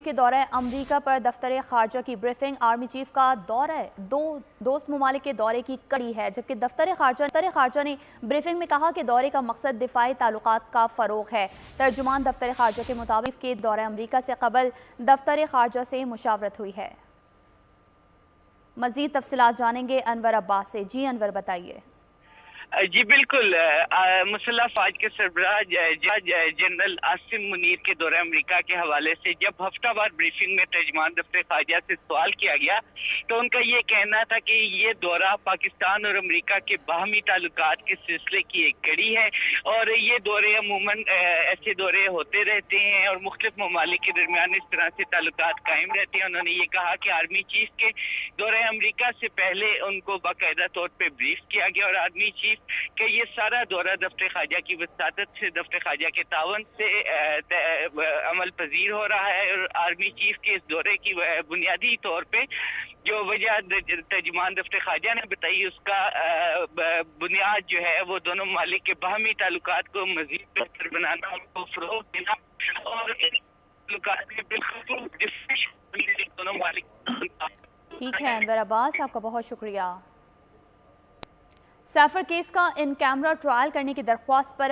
के दौरे अमरीका पर दफ्तर खारजा की ब्रीफिंग। आर्मी चीफ का दौरा दो दोस्त ममालिक के दौरे की कड़ी है, जबकि दफ्तर खारजा ने ब्रीफिंग में कहा कि दौरे का मकसद दिफाई ताल्लुकात का फरोग है। तर्जुमान दफ्तर खारजा के मुताबिक के दौरे अमरीका से कबल दफ्तर खारजा से मुशावरत हुई है। मजीद तफसीलात जानेंगे अनवर अब्बास से। जी अनवर, बताइए। जी बिल्कुल, मुसल्लह फौज के सरबराह जनरल आसिम मुनीर के दौरे अमेरिका के हवाले से जब हफ्तावार ब्रीफिंग में तर्जुमान दफ्तर खारजा से सवाल किया गया तो उनका ये कहना था कि ये दौरा पाकिस्तान और अमेरिका के बाहमी ताल्लुकात के सिलसिले की एक कड़ी है और ये दौरे अमूमन ऐसे दौरे होते रहते हैं और मुख्तलिफ ममालिक के दरमियान इस तरह से ताल्लुकात कायम रहते हैं। उन्होंने ये कहा कि आर्मी चीफ के दौरे अमेरिका से पहले उनको बाकायदा तौर पर ब्रीफ किया गया और आर्मी चीफ कि ये सारा दौरा दफ्तर खारजा की वसातत से, दफ्तर खारजा के तावन से अमल पजीर हो रहा है और आर्मी चीफ के इस दौरे की बुनियादी तौर पे जो वजह तर्जुमान दफ्तर खारजा ने बताई उसका बुनियाद जो है वो दोनों ममालिक के बाहमी ताल्लुकात को मजीद बेहतर बनाना, उनको फरोग देना और ताल्लुकात में बिल्कुल दोनों ममालिक। ठीक है अनवर अब्बास, आपका बहुत शुक्रिया। सैफर केस का इन कैमरा ट्रायल करने की दरख्वास्त पर